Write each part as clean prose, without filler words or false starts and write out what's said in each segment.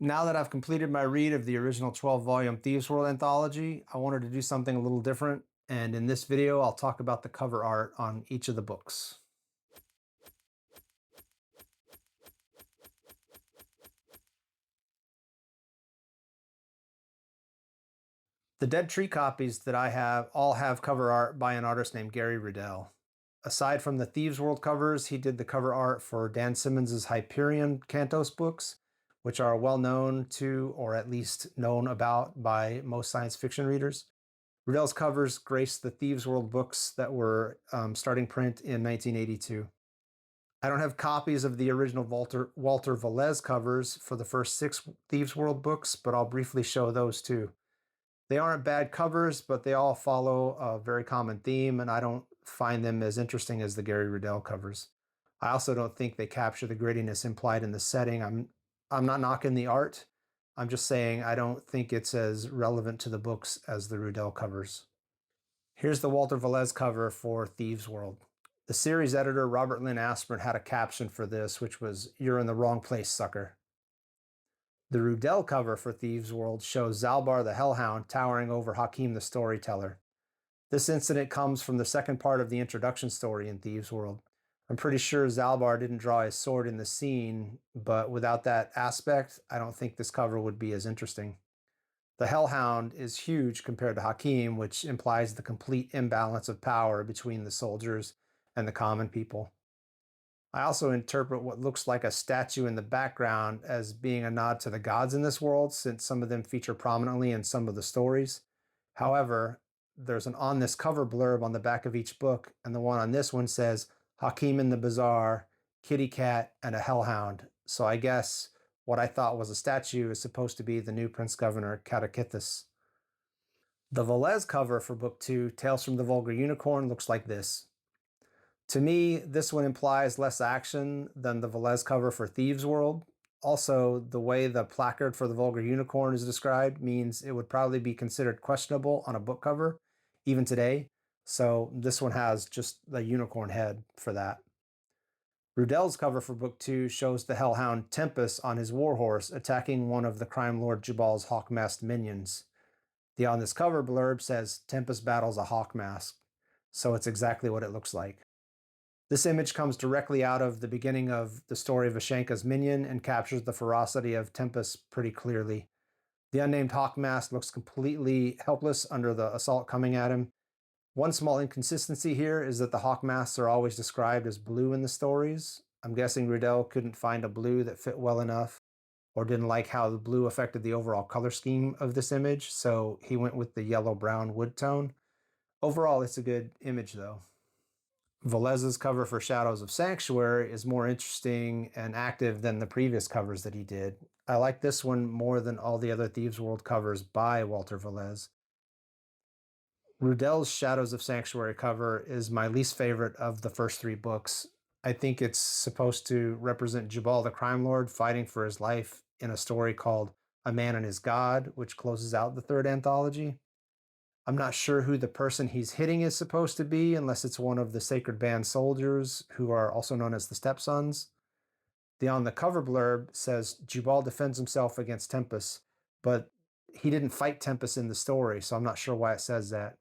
Now that I've completed my read of the original 12-volume Thieves World anthology, I wanted to do something a little different, and in this video I'll talk about the cover art on each of the books. The Dead Tree copies that I have all have cover art by an artist named Gary Ruddell. Aside from the Thieves World covers, he did the cover art for Dan Simmons' Hyperion Cantos books, which are well known to, or at least known about by most science fiction readers. Ruddell's covers graced the Thieves World books that were starting print in 1982. I don't have copies of the original Walter Velez covers for the first 6 Thieves World books, but I'll briefly show those too. They aren't bad covers, but they all follow a very common theme, and I don't find them as interesting as the Gary Ruddell covers. I also don't think they capture the grittiness implied in the setting. I'm not knocking the art. I'm just saying I don't think it's as relevant to the books as the Ruddell covers. Here's the Walter Velez cover for Thieves World. The series editor, Robert Lynn Asprin, had a caption for this, which was, "You're in the wrong place, sucker." The Ruddell cover for Thieves World shows Zalbar the Hellhound towering over Hakim the Storyteller. This incident comes from the second part of the introduction story in Thieves World. I'm pretty sure Zalbar didn't draw his sword in the scene, but without that aspect, I don't think this cover would be as interesting. The Hellhound is huge compared to Hakim, which implies the complete imbalance of power between the soldiers and the common people. I also interpret what looks like a statue in the background as being a nod to the gods in this world, since some of them feature prominently in some of the stories. However, there's an on this cover blurb on the back of each book, and the one on this one says, "Hakim in the Bazaar, Kitty Cat, and a Hellhound." So I guess what I thought was a statue is supposed to be the new Prince Governor Catechithus. The Velez cover for Book 2, Tales from the Vulgar Unicorn, looks like this. To me, this one implies less action than the Velez cover for Thieves World. Also, the way the placard for the Vulgar Unicorn is described means it would probably be considered questionable on a book cover, even today. So this one has just the unicorn head for that. Ruddell's cover for Book 2 shows the Hellhound Tempest on his warhorse attacking one of the crime lord Jubal's hawk-masked minions. The on this cover blurb says Tempest battles a hawk mask, so it's exactly what it looks like. This image comes directly out of the beginning of the story of Vashenka's minion and captures the ferocity of Tempest pretty clearly. The unnamed hawk mask looks completely helpless under the assault coming at him. One small inconsistency here is that the hawk masks are always described as blue in the stories. I'm guessing Ruddell couldn't find a blue that fit well enough, or didn't like how the blue affected the overall color scheme of this image, so he went with the yellow-brown wood tone. Overall, it's a good image though. Velez's cover for Shadows of Sanctuary is more interesting and active than the previous covers that he did. I like this one more than all the other Thieves World covers by Walter Velez. Ruddell's Shadows of Sanctuary cover is my least favorite of the first 3 books. I think it's supposed to represent Jubal the Crime Lord fighting for his life in a story called A Man and His God, which closes out the 3rd anthology. I'm not sure who the person he's hitting is supposed to be, unless it's one of the Sacred Band soldiers, who are also known as the Stepsons. The on the cover blurb says Jubal defends himself against Tempest, but he didn't fight Tempest in the story, so I'm not sure why it says that.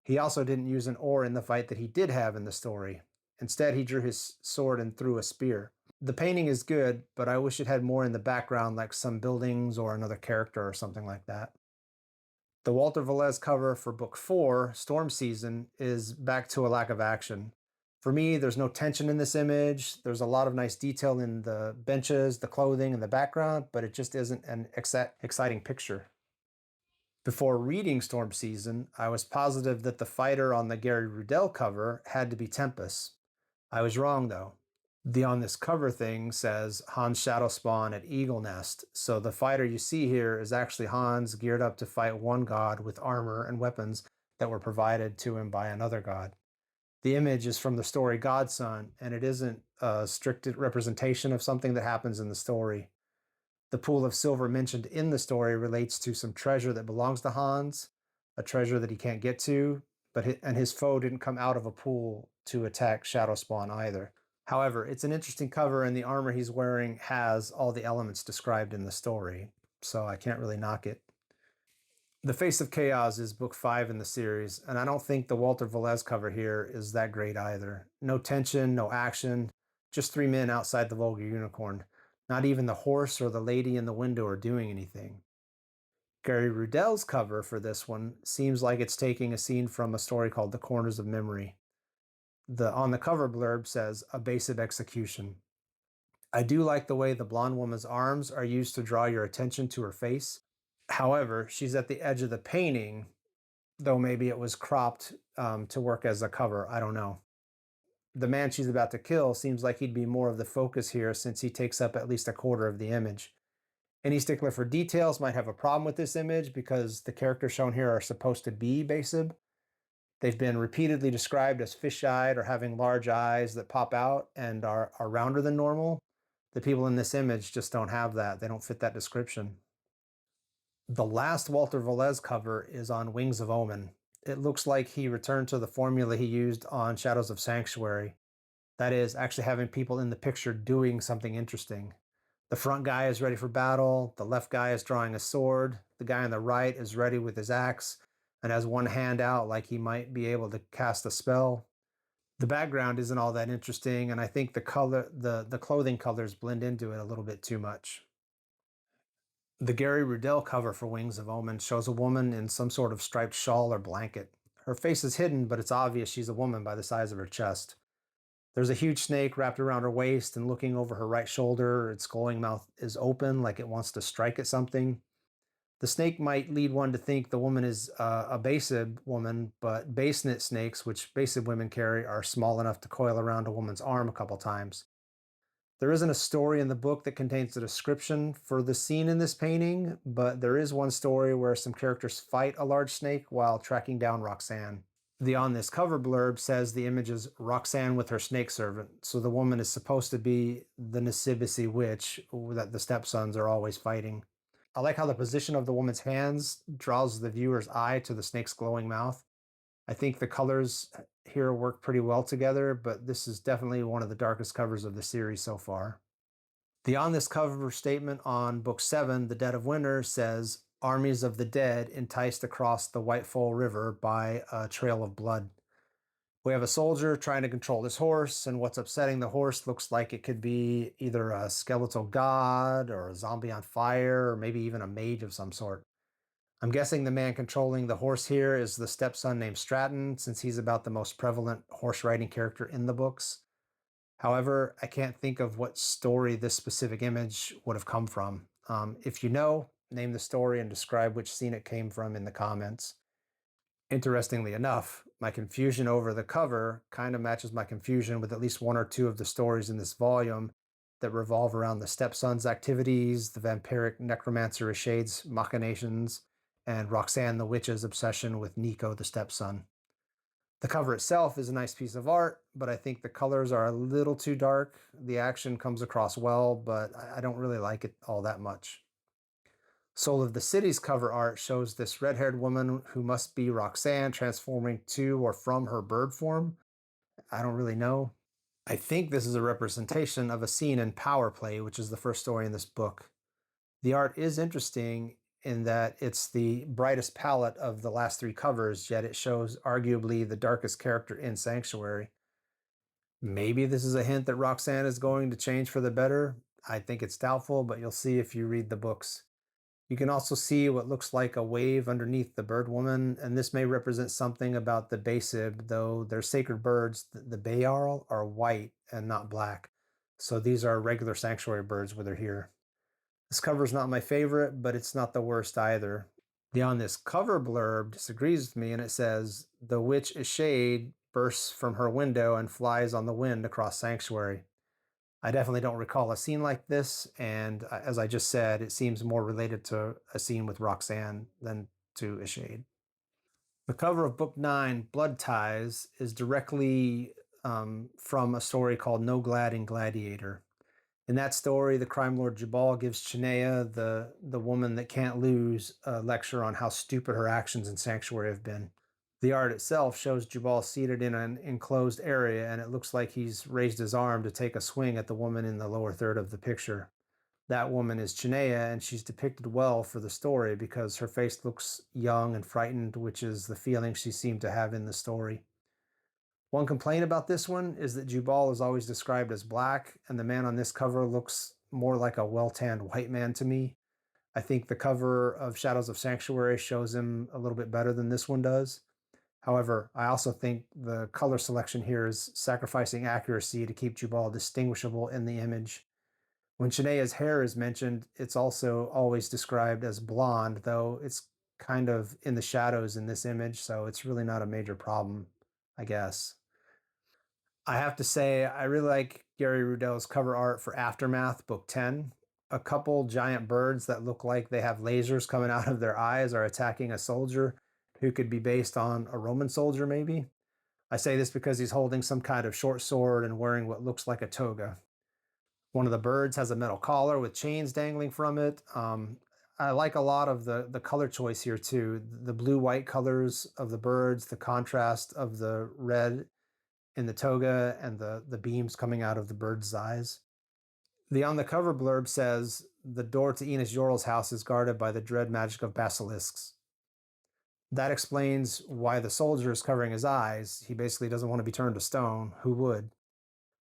He also didn't use an oar in the fight that he did have in the story. Instead, he drew his sword and threw a spear. The painting is good, but I wish it had more in the background, like some buildings or another character or something like that. The Walter Velez cover for Book 4, Storm Season, is back to a lack of action. For me, there's no tension in this image. There's a lot of nice detail in the benches, the clothing, and the background, but it just isn't an exciting picture. Before reading Storm Season, I was positive that the fighter on the Gary Ruddell cover had to be Tempest. I was wrong, though. The on this cover thing says Hans Shadowspawn at Eagle Nest, so the fighter you see here is actually Hans geared up to fight one god with armor and weapons that were provided to him by another god. The image is from the story Godson, and it isn't a strict representation of something that happens in the story. The pool of silver mentioned in the story relates to some treasure that belongs to Hans, a treasure that he can't get to, and his foe didn't come out of a pool to attack Shadowspawn either. However, it's an interesting cover, and the armor he's wearing has all the elements described in the story, so I can't really knock it. The Face of Chaos is book 5 in the series, and I don't think the Walter Velez cover here is that great either. No tension, no action, just 3 men outside the Vulgar Unicorn. Not even the horse or the lady in the window are doing anything. Gary Ruddell's cover for this one seems like it's taking a scene from a story called The Corners of Memory. On the cover blurb says, "A basic execution." I do like the way the blonde woman's arms are used to draw your attention to her face. However, she's at the edge of the painting, though maybe it was cropped to work as a cover. I don't know. The man she's about to kill seems like he'd be more of the focus here since he takes up at least a quarter of the image. Any stickler for details might have a problem with this image because the characters shown here are supposed to be Basib. They've been repeatedly described as fish-eyed or having large eyes that pop out and are rounder than normal. The people in this image just don't have that. They don't fit that description. The last Walter Velez cover is on Wings of Omen. It looks like he returned to the formula he used on Shadows of Sanctuary. That is, actually having people in the picture doing something interesting. The front guy is ready for battle, the left guy is drawing a sword, the guy on the right is ready with his axe and has one hand out like he might be able to cast a spell. The background isn't all that interesting, and I think the clothing colors blend into it a little bit too much. The Gary Ruddell cover for Wings of Omen shows a woman in some sort of striped shawl or blanket. Her face is hidden, but it's obvious she's a woman by the size of her chest. There's a huge snake wrapped around her waist and looking over her right shoulder. Its glowing mouth is open like it wants to strike at something. The snake might lead one to think the woman is a Basib woman, but basenet snakes, which Basib women carry, are small enough to coil around a woman's arm a couple times. There isn't a story in the book that contains a description for the scene in this painting, but there is one story where some characters fight a large snake while tracking down Roxanne. The on this cover blurb says the image is Roxanne with her snake servant, so the woman is supposed to be the Nisibisi witch that the stepsons are always fighting. I like how the position of the woman's hands draws the viewer's eye to the snake's glowing mouth. I think the colors here work pretty well together, but this is definitely one of the darkest covers of the series so far. The on this cover statement on book 7, The Dead of Winter, says, "Armies of the dead enticed across the Whitefall River by a trail of blood." We have a soldier trying to control his horse, and what's upsetting the horse looks like it could be either a skeletal god or a zombie on fire, or maybe even a mage of some sort. I'm guessing the man controlling the horse here is the stepson named Stratton, since he's about the most prevalent horse riding character in the books. However, I can't think of what story this specific image would have come from. If you know, name the story and describe which scene it came from in the comments. Interestingly enough, my confusion over the cover kind of matches my confusion with at least one or two of the stories in this volume that revolve around the stepson's activities, the vampiric necromancer Shade's machinations, and Roxanne the witch's obsession with Nico the stepson. The cover itself is a nice piece of art, but I think the colors are a little too dark. The action comes across well, but I don't really like it all that much. Soul of the City's cover art shows this red-haired woman who must be Roxanne transforming to or from her bird form. I don't really know. I think this is a representation of a scene in Power Play, which is the first story in this book. The art is interesting in that it's the brightest palette of the last 3 covers, yet it shows arguably the darkest character in Sanctuary. Maybe this is a hint that Roxanne is going to change for the better. I think it's doubtful, but you'll see if you read the books. You can also see what looks like a wave underneath the bird woman, and this may represent something about the Basib, though their sacred birds, the Bayarl, are white and not black. So these are regular sanctuary birds when they're here. This cover is not my favorite, but it's not the worst either. The on this cover blurb disagrees with me, and it says, "The witch Shade bursts from her window and flies on the wind across Sanctuary." I definitely don't recall a scene like this, and as I just said, it seems more related to a scene with Roxanne than to Ishade. The cover of Book 9, Blood Ties, is directly from a story called No Glad in Gladiator. In that story, the crime lord Jabal gives Chinea, the woman that can't lose, a lecture on how stupid her actions in Sanctuary have been. The art itself shows Jubal seated in an enclosed area, and it looks like he's raised his arm to take a swing at the woman in the lower third of the picture. That woman is Chinea, and she's depicted well for the story because her face looks young and frightened, which is the feeling she seemed to have in the story. One complaint about this one is that Jubal is always described as black, and the man on this cover looks more like a well-tanned white man to me. I think the cover of Shadows of Sanctuary shows him a little bit better than this one does. However, I also think the color selection here is sacrificing accuracy to keep Jubal distinguishable in the image. When Shanaea's hair is mentioned, it's also always described as blonde, though it's kind of in the shadows in this image, so it's really not a major problem, I guess. I have to say, I really like Gary Ruddell's cover art for Aftermath, Book 10. A couple giant birds that look like they have lasers coming out of their eyes are attacking a soldier who could be based on a Roman soldier, maybe. I say this because he's holding some kind of short sword and wearing what looks like a toga. One of the birds has a metal collar with chains dangling from it. I like a lot of the color choice here too. The blue-white colors of the birds, the contrast of the red in the toga, and the beams coming out of the bird's eyes. The on the cover blurb says, "The door to Enos Yorl's house is guarded by the dread magic of basilisks." That explains why the soldier is covering his eyes. He basically doesn't want to be turned to stone. Who would?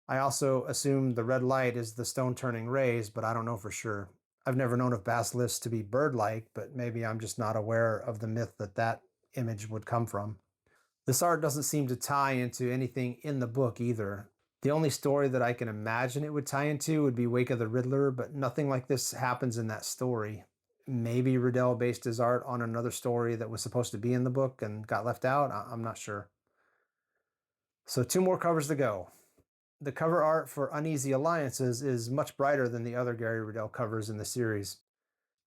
I also assume the red light is the stone turning rays, but I don't know for sure. I've never known of basilisks to be bird-like, but maybe I'm just not aware of the myth that image would come from. This art doesn't seem to tie into anything in the book either. The only story that I can imagine it would tie into would be Wake of the Riddler, but nothing like this happens in that story. Maybe Riddell based his art on another story that was supposed to be in the book and got left out. I'm not sure. So 2 more covers to go. The cover art for Uneasy Alliances is much brighter than the other Gary Ruddell covers in the series.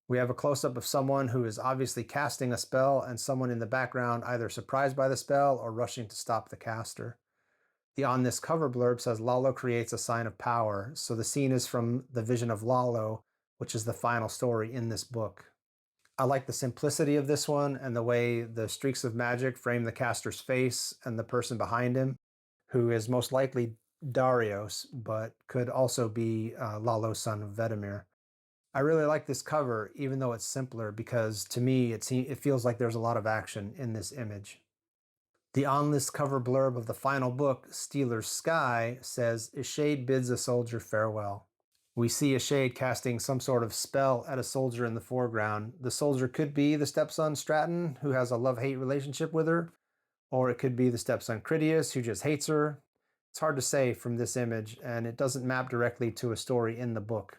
We have a close-up of someone who is obviously casting a spell and someone in the background either surprised by the spell or rushing to stop the caster. The on this cover blurb says Lalo creates a sign of power, so the scene is from the vision of Lalo, which is the final story in this book. I like the simplicity of this one and the way the streaks of magic frame the caster's face and the person behind him, who is most likely Darius, but could also be Lalo's son Vedimir. I really like this cover, even though it's simpler, because to me it feels like there's a lot of action in this image. The on this cover blurb of the final book, Stealer's Sky, says, "Ishade bids a soldier farewell." We see Ishade casting some sort of spell at a soldier in the foreground. The soldier could be the stepson Stratton, who has a love-hate relationship with her, or it could be the stepson Critias, who just hates her. It's hard to say from this image, and it doesn't map directly to a story in the book.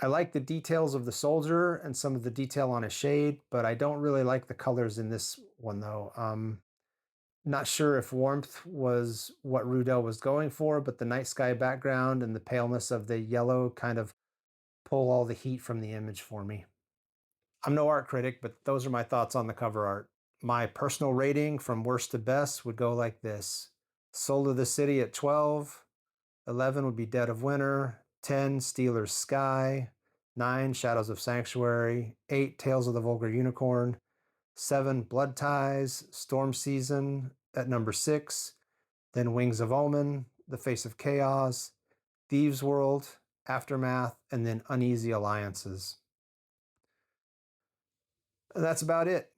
I like the details of the soldier and some of the detail on his shade, but I don't really like the colors in this one though. Not sure if warmth was what Ruddell was going for, but the night sky background and the paleness of the yellow kind of pull all the heat from the image for me. I'm no art critic, but those are my thoughts on the cover art. My personal rating from worst to best would go like this: Soul of the City at 12, 11 would be Dead of Winter, 10 Stealer's Sky, 9 Shadows of Sanctuary, 8 Tales of the Vulgar Unicorn, 7 Blood Ties, Storm Season at number 6, then Wings of Omen, The Face of Chaos, Thieves World, Aftermath, and then Uneasy Alliances. That's about it.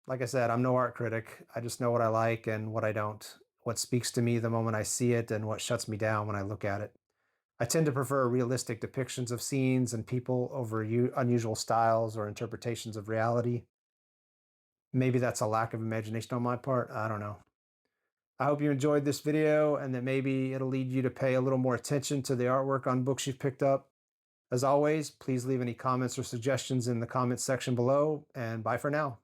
Like I said, I'm no art critic. I just know what I like and what I don't, what speaks to me the moment I see it, and what shuts me down when I look at it. I tend to prefer realistic depictions of scenes and people over unusual styles or interpretations of reality. Maybe that's a lack of imagination on my part. I don't know. I hope you enjoyed this video and that maybe it'll lead you to pay a little more attention to the artwork on books you've picked up. As always, please leave any comments or suggestions in the comments section below, and bye for now.